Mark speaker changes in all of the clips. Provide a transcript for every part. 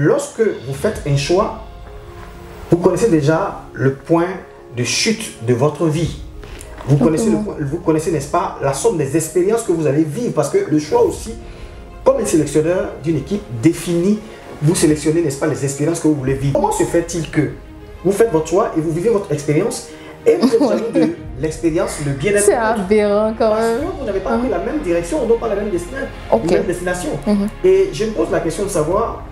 Speaker 1: Lorsque vous faites un choix, vous connaissez déjà le point de chute de votre vie. Vous connaissez, n'est-ce pas, la somme des expériences que vous allez vivre. Parce que le choix aussi, comme un sélectionneur d'une équipe, définit, vous sélectionnez, n'est-ce pas, les expériences que vous voulez vivre. Comment se fait-il que vous faites votre choix et vous vivez votre expérience et vous êtes jaloux de l'expérience, le bien-être?
Speaker 2: C'est aberrant quand même.
Speaker 1: Parce que vous n'avez pas pris la même direction, on n'a pas la même destination. Et je me pose la question de savoir,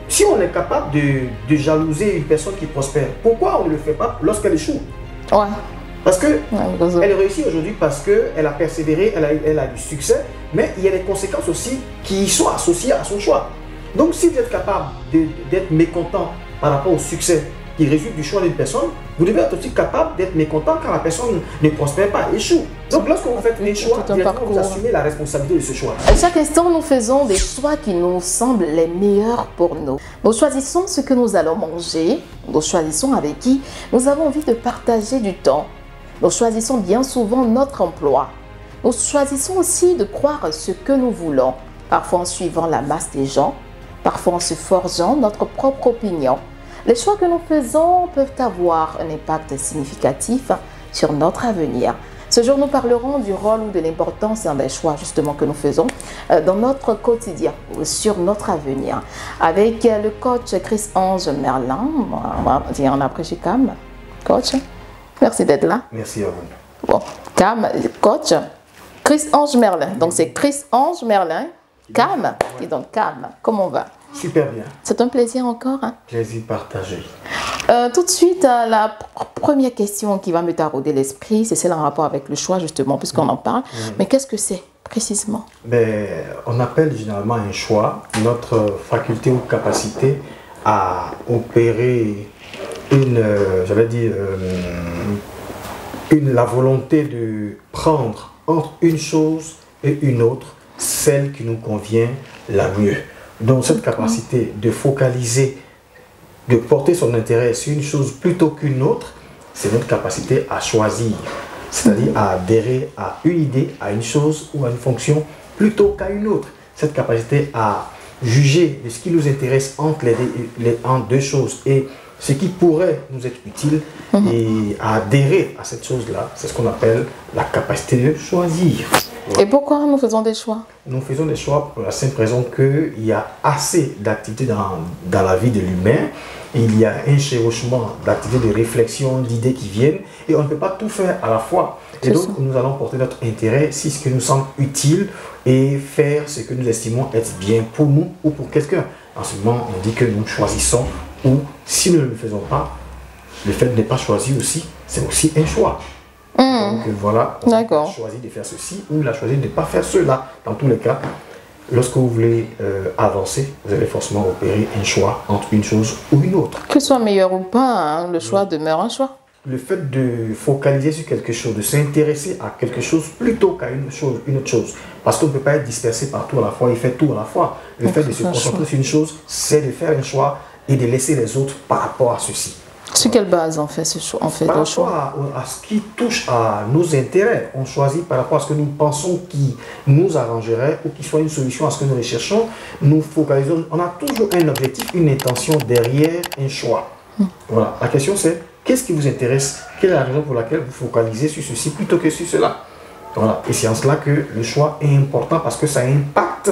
Speaker 1: si on est capable de jalouser une personne qui prospère, pourquoi on ne le fait pas lorsqu'elle échoue?
Speaker 2: Ouais.
Speaker 1: Parce qu'elle réussit aujourd'hui parce qu'elle a persévéré, elle a du succès, mais il y a des conséquences aussi qui sont associées à son choix. Donc si vous êtes capable d'être mécontent par rapport au succès qui résulte du choix d'une personne, vous devez être aussi capable d'être mécontent quand la personne ne prospère pas, échoue. Donc lorsque vous faites un choix, vous assumez la responsabilité de ce choix.
Speaker 2: À chaque instant, nous faisons des choix qui nous semblent les meilleurs pour nous. Nous choisissons ce que nous allons manger, nous choisissons avec qui nous avons envie de partager du temps. Nous choisissons bien souvent notre emploi. Nous choisissons aussi de croire ce que nous voulons, parfois en suivant la masse des gens, parfois en se forgeant notre propre opinion. Les choix que nous faisons peuvent avoir un impact significatif sur notre avenir. Ce jour, nous parlerons du rôle ou de l'importance des choix justement que nous faisons dans notre quotidien, sur notre avenir. Avec le coach Chris-Ange Merlin, on va dire en après chez Cam. Coach, merci d'être là.
Speaker 1: Merci à vous.
Speaker 2: Bon, Cam, coach Chris-Ange Merlin. Donc c'est Chris-Ange Merlin, Cam, et donc Cam, comment on va?
Speaker 1: Super bien.
Speaker 2: C'est un plaisir encore. Hein?
Speaker 1: Plaisir partagé.
Speaker 2: Tout de suite, la première question qui va me tarauder l'esprit, c'est celle en rapport avec le choix, justement, puisqu'on en parle. Mais qu'est-ce que c'est, précisément?
Speaker 1: On appelle généralement un choix notre faculté ou capacité à opérer la volonté de prendre entre une chose et une autre, celle qui nous convient la mieux. Donc cette capacité de focaliser, de porter son intérêt sur une chose plutôt qu'une autre, c'est notre capacité à choisir, c'est-à-dire à adhérer à une idée, à une chose ou à une fonction plutôt qu'à une autre. Cette capacité à juger de ce qui nous intéresse entre deux choses et ce qui pourrait nous être utile et à adhérer à cette chose-là, c'est ce qu'on appelle la capacité de choisir.
Speaker 2: Et pourquoi nous faisons des choix? Nous
Speaker 1: faisons des choix pour la simple raison qu'il y a assez d'activités dans la vie de l'humain. Il y a un chevauchement d'activités de réflexion, d'idées qui viennent et on ne peut pas tout faire à la fois. Et donc nous allons porter notre intérêt si ce que nous semble utile et faire ce que nous estimons être bien pour nous ou pour quelqu'un. En ce moment, on dit que nous choisissons ou si nous ne le faisons pas, le fait de ne pas choisir aussi, c'est aussi un choix. Donc voilà, on a choisi de faire ceci ou il a choisi de ne pas faire cela. Dans tous les cas, lorsque vous voulez avancer, vous allez forcément opérer un choix entre une chose ou une autre.
Speaker 2: Que ce soit meilleur ou pas, hein, le choix demeure un choix.
Speaker 1: Le fait de focaliser sur quelque chose, de s'intéresser à quelque chose plutôt qu'à une autre chose. Parce qu'on ne peut pas être dispersé partout à la fois et faire tout à la fois. Le fait de se concentrer sur une chose, c'est de faire un choix et de laisser les autres par rapport à ceci.
Speaker 2: Sur quelle base on fait ce choix?
Speaker 1: Par rapport à ce qui touche à nos intérêts, on choisit par rapport à ce que nous pensons qui nous arrangerait ou qui soit une solution à ce que nous recherchons. Nous focalisons, on a toujours un objectif, une intention derrière un choix. Voilà. La question c'est, qu'est-ce qui vous intéresse? Quelle est la raison pour laquelle vous focalisez sur ceci plutôt que sur cela? Voilà. Et c'est en cela que le choix est important parce que ça impacte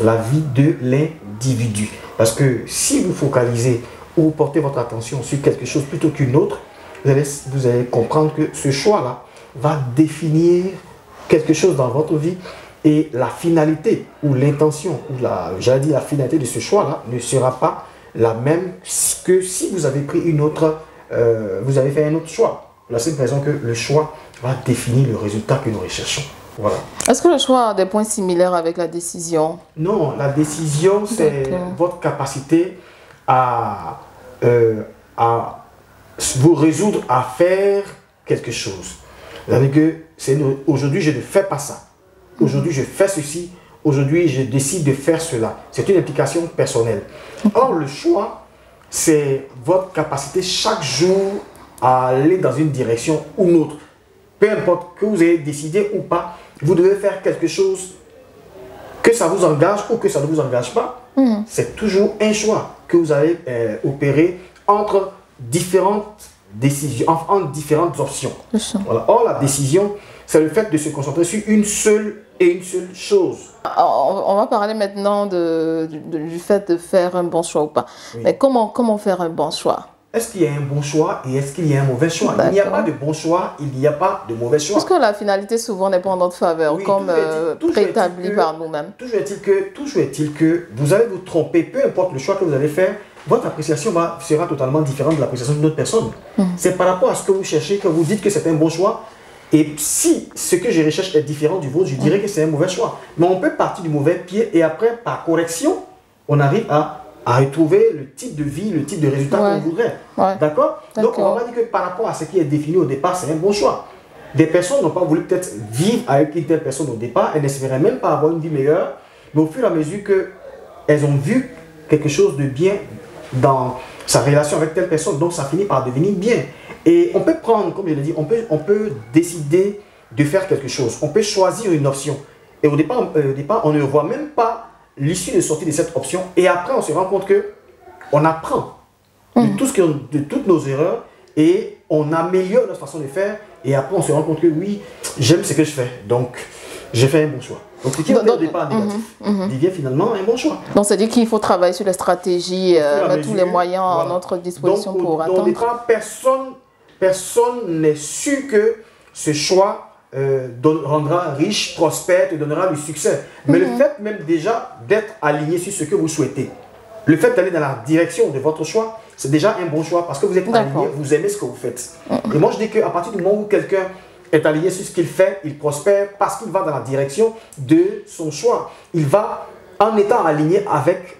Speaker 1: la vie de l'individu. Parce que si vous focalisez ou portez votre attention sur quelque chose plutôt qu'une autre, vous allez comprendre que ce choix-là va définir quelque chose dans votre vie et la finalité ou l'intention, ou la finalité de ce choix-là ne sera pas la même que si vous avez pris vous avez fait un autre choix. La simple raison que le choix va définir le résultat que nous recherchons. Voilà.
Speaker 2: Est-ce que le choix a des points similaires avec la décision?
Speaker 1: Non, la décision, c'est votre capacité à vous résoudre à faire quelque chose. C'est-à-dire que aujourd'hui, je ne fais pas ça. Aujourd'hui, je fais ceci. Aujourd'hui, je décide de faire cela. C'est une implication personnelle. Or, le choix, c'est votre capacité chaque jour à aller dans une direction ou une autre. Peu importe que vous ayez décidé ou pas, vous devez faire quelque chose, que ça vous engage ou que ça ne vous engage pas. C'est toujours un choix. que vous allez opérer entre différentes décisions, entre différentes options. Voilà. Or, la décision, c'est le fait de se concentrer sur une seule chose.
Speaker 2: On va parler maintenant du fait de faire un bon choix ou pas. Oui. Mais comment faire un bon choix?
Speaker 1: Est-ce qu'il y a un bon choix et est-ce qu'il y a un mauvais choix? Il n'y a pas de bon choix, il n'y a pas de mauvais choix.
Speaker 2: Parce que la finalité souvent n'est pas en notre faveur, oui, comme préétabli par nous-mêmes.
Speaker 1: Toujours est-il que vous allez vous tromper, peu importe le choix que vous allez faire, votre appréciation sera totalement différente de l'appréciation d'une autre personne. C'est par rapport à ce que vous cherchez que vous dites que c'est un bon choix. Et si ce que je recherche est différent du vôtre, je dirais que c'est un mauvais choix. Mais on peut partir du mauvais pied et après, par correction, on arrive à retrouver le type de vie, le type de résultat qu'on voudrait. D'accord? Donc, on va dire que par rapport à ce qui est défini au départ, c'est un bon choix. Des personnes n'ont pas voulu peut-être vivre avec une telle personne au départ, elles n'espéraient même pas avoir une vie meilleure, mais au fur et à mesure qu'elles ont vu quelque chose de bien dans sa relation avec telle personne, donc ça finit par devenir bien. Et on peut prendre, comme je l'ai dit, on peut décider de faire quelque chose. On peut choisir une option. Et au départ on ne voit même pas l'issue de sortie de cette option. Et après, on se rend compte qu'on apprend de toutes nos erreurs et on améliore notre façon de faire. Et après, on se rend compte que oui, j'aime ce que je fais. Donc, j'ai fait un bon choix. Donc, ce qui était au départ négatif devient finalement un bon choix.
Speaker 2: Donc, c'est-à-dire qu'il faut travailler sur les stratégies, mettre tous les moyens à notre disposition pour atteindre.
Speaker 1: Au départ, personne n'est sûr que ce choix rendra riche, prospère, te donnera du succès. Mais le fait même déjà d'être aligné sur ce que vous souhaitez, le fait d'aller dans la direction de votre choix, c'est déjà un bon choix parce que vous êtes aligné, vous aimez ce que vous faites. Et moi, je dis qu'à partir du moment où quelqu'un est aligné sur ce qu'il fait, il prospère parce qu'il va dans la direction de son choix. Il va en étant aligné avec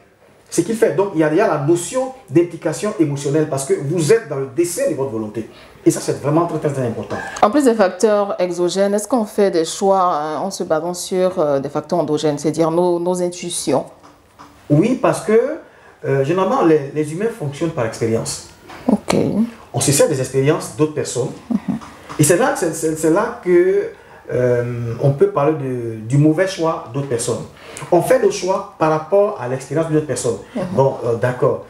Speaker 1: ce qu'il fait. Donc, il y a déjà la notion d'implication émotionnelle parce que vous êtes dans le dessin de votre volonté. Et ça, c'est vraiment très, très important.
Speaker 2: En plus des facteurs exogènes, est-ce qu'on fait des choix en se basant sur des facteurs endogènes, c'est-à-dire nos intuitions?
Speaker 1: Oui, parce que généralement, les humains fonctionnent par expérience.
Speaker 2: Ok.
Speaker 1: On se sert des expériences d'autres personnes. Et c'est là que on peut parler du mauvais choix d'autres personnes. On fait nos choix par rapport à l'expérience d'une autre personne. Bon, d'accord.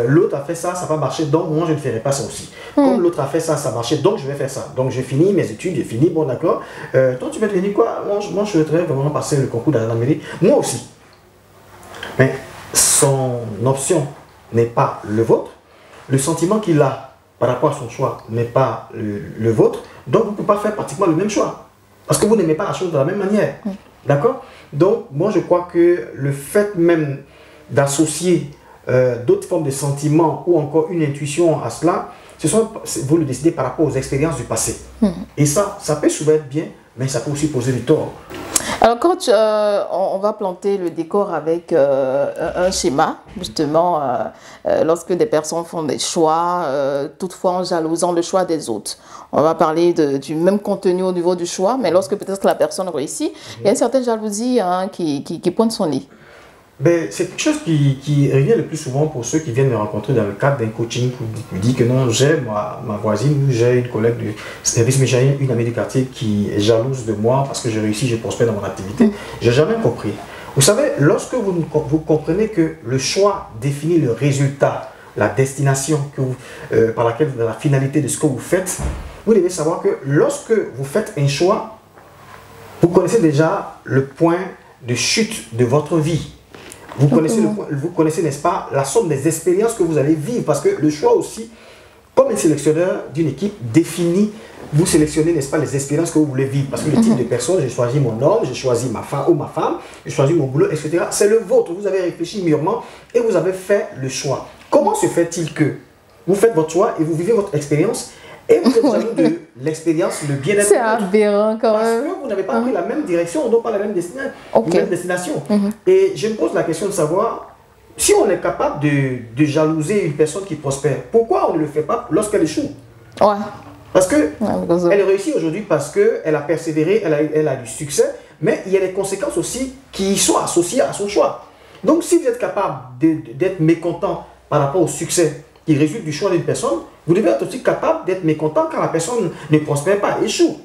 Speaker 1: L'autre a fait ça, ça va marcher, donc moi je ne ferai pas ça aussi. Comme l'autre a fait ça, ça a marché, donc je vais faire ça. Donc j'ai fini mes études, j'ai fini, bon d'accord. Toi tu vas devenir quoi? Moi je voudrais vraiment passer le concours dans la mairie. Moi aussi. Mais son option n'est pas le vôtre. Le sentiment qu'il a par rapport à son choix n'est pas le vôtre. Donc vous ne pouvez pas faire pratiquement le même choix. Parce que vous n'aimez pas la chose de la même manière. D'accord? Donc moi je crois que le fait même d'associer d'autres formes de sentiments ou encore une intuition à cela, vous le décidez par rapport aux expériences du passé. Et ça peut souvent être bien, mais ça peut aussi poser du tort.
Speaker 2: Alors quand on va planter le décor avec un schéma, justement, lorsque des personnes font des choix, toutefois en jalousant le choix des autres. On va parler du même contenu au niveau du choix, mais lorsque peut-être la personne réussit, il y a une certaine jalousie qui pointe son nez.
Speaker 1: Ben, c'est quelque chose qui revient le plus souvent pour ceux qui viennent me rencontrer dans le cadre d'un coaching pour dire que non, j'ai ma voisine ou j'ai une collègue du service, mais j'ai une amie du quartier qui est jalouse de moi parce que j'ai réussi, j'ai prospère dans mon activité. J'ai jamais compris. Vous savez, lorsque vous comprenez que le choix définit le résultat, la destination par laquelle la finalité de ce que vous faites, vous devez savoir que lorsque vous faites un choix, vous connaissez déjà le point de chute de votre vie. Vous connaissez, n'est-ce pas, la somme des expériences que vous allez vivre. Parce que le choix aussi, comme un sélectionneur d'une équipe, définit, vous sélectionnez, n'est-ce pas, les expériences que vous voulez vivre. Parce que le type de personne, j'ai choisi mon homme, j'ai choisi ma femme, j'ai choisi mon boulot, etc. C'est le vôtre. Vous avez réfléchi mûrement et vous avez fait le choix. Comment se fait-il que vous faites votre choix et vous vivez votre expérience et vous êtes jaloux de l'expérience, le bien-être?
Speaker 2: C'est aberrant quand même.
Speaker 1: Parce que vous n'avez pas pris la même direction, on n'a pas la même destination. Et je me pose la question de savoir, si on est capable de jalouser une personne qui prospère, pourquoi on ne le fait pas lorsqu'elle échoue?
Speaker 2: Ouais.
Speaker 1: Parce qu'elle réussit aujourd'hui parce qu'elle a persévéré, elle a du succès, mais il y a des conséquences aussi qui sont associées à son choix. Donc si vous êtes capable d'être mécontent par rapport au succès qui résulte du choix d'une personne, vous devez être aussi capable d'être mécontent quand la personne ne prospère pas, échoue.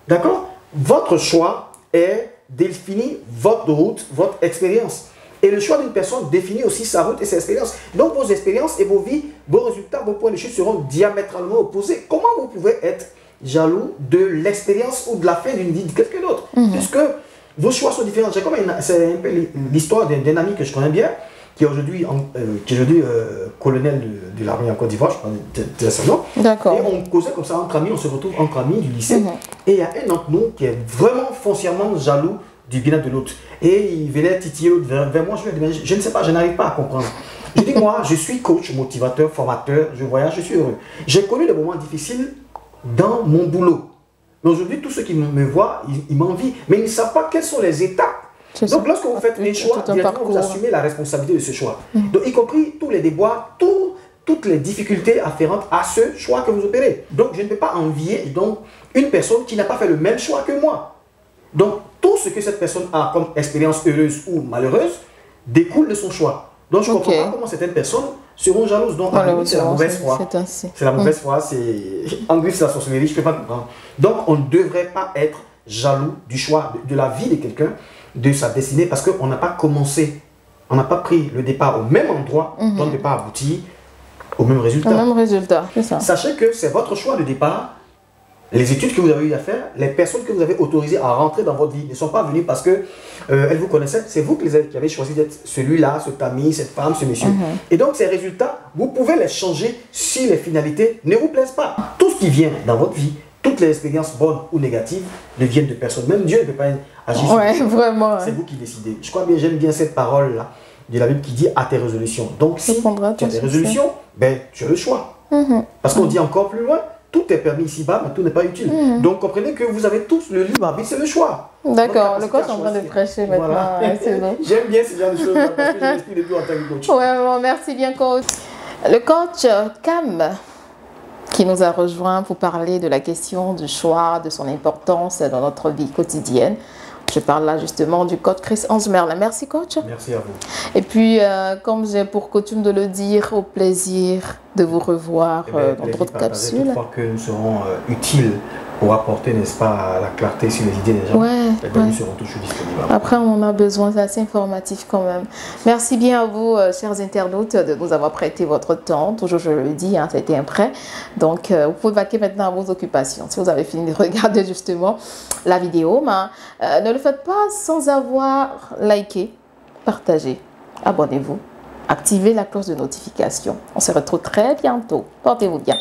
Speaker 1: D'accord? Votre choix est définir votre route, votre expérience. Et le choix d'une personne définit aussi sa route et ses expériences. Donc vos expériences et vos vies, vos résultats, vos points de chute seront diamétralement opposés. Comment vous pouvez être jaloux de l'expérience ou de la fin d'une vie de quelqu'un d'autre? Puisque vos choix sont différents. C'est un peu l'histoire d'un ami que je connais bien, qui est aujourd'hui colonel de l'armée en Côte d'Ivoire, je crois, de son nom.
Speaker 2: D'accord.
Speaker 1: Et on causait comme ça entre amis, on se retrouve entre amis du lycée. Et il y a un d'entre nous qui est vraiment foncièrement jaloux du bien-être de l'autre. Et il venait titiller vers moi, je lui ai dit, je ne sais pas, je n'arrive pas à comprendre. Je dis, moi, je suis coach, motivateur, formateur, je voyage, je suis heureux. J'ai connu des moments difficiles dans mon boulot. Mais aujourd'hui, tous ceux qui me voient, ils m'envient, mais ils ne savent pas quelles sont les étapes. Donc, lorsque vous faites un choix, directement, vous assumez la responsabilité de ce choix. Donc, y compris tous les déboires, toutes les difficultés afférentes à ce choix que vous opérez. Donc, je ne peux pas envier donc, une personne qui n'a pas fait le même choix que moi. Donc, tout ce que cette personne a comme expérience heureuse ou malheureuse découle de son choix. Donc, je ne comprends pas comment certaines personnes seront jalouses. Donc, c'est la mauvaise foi. C'est la mauvaise foi. En griffe, c'est la sorcellerie, je ne peux pas comprendre. Donc, on ne devrait pas être jaloux du choix, de la vie de quelqu'un, de sa destinée, parce qu'on n'a pas commencé, on n'a pas pris le départ au même endroit, donc on ne peut pas aboutir au même résultat.
Speaker 2: Au même résultat, c'est ça.
Speaker 1: Sachez que c'est votre choix de départ. Les études que vous avez eu à faire, les personnes que vous avez autorisées à rentrer dans votre vie ne sont pas venues parce que elles vous connaissaient. C'est vous qui avez choisi d'être celui-là, cet ami, cette femme, ce monsieur. Et donc ces résultats, vous pouvez les changer si les finalités ne vous plaisent pas. Tout ce qui vient dans votre vie, toutes les expériences bonnes ou négatives ne viennent de personne. Même Dieu ne peut pas agir sur vous.
Speaker 2: Vraiment.
Speaker 1: C'est vous qui décidez. Je crois bien, j'aime bien cette parole-là de la Bible qui dit à tes résolutions. Donc si tu as des résolutions, ben, tu as le choix. Parce qu'on dit encore plus loin, tout est permis ici-bas, mais tout n'est pas utile. Donc comprenez que vous avez tous le libre arbitre, c'est le choix.
Speaker 2: D'accord, le coach est en train de prêcher maintenant. Voilà.
Speaker 1: J'aime bien ce genre de choses parce que je m'explique depuis en tant que coach.
Speaker 2: Ouais, merci bien coach. Le coach Cam qui nous a rejoint pour parler de la question du choix, de son importance dans notre vie quotidienne. Je parle là justement du coach Chris Hansmerle. Merci coach.
Speaker 1: Merci à vous.
Speaker 2: Et puis, comme j'ai pour coutume de le dire, au plaisir de vous revoir dans d'autres capsules.
Speaker 1: Je crois que nous serons utiles pour apporter, n'est-ce pas, la clarté sur les idées des gens. Nous serons toujours disponibles.
Speaker 2: Après, on a besoin, c'est assez informatif quand même. Merci bien à vous, chers internautes, de nous avoir prêté votre temps. Toujours, je le dis, ça a été un prêt. Donc, vous pouvez vaquer maintenant à vos occupations. Si vous avez fini de regarder justement la vidéo, ne le faites pas sans avoir liké, partagé, abonnez-vous, activez la cloche de notification. On se retrouve très bientôt. Portez-vous bien.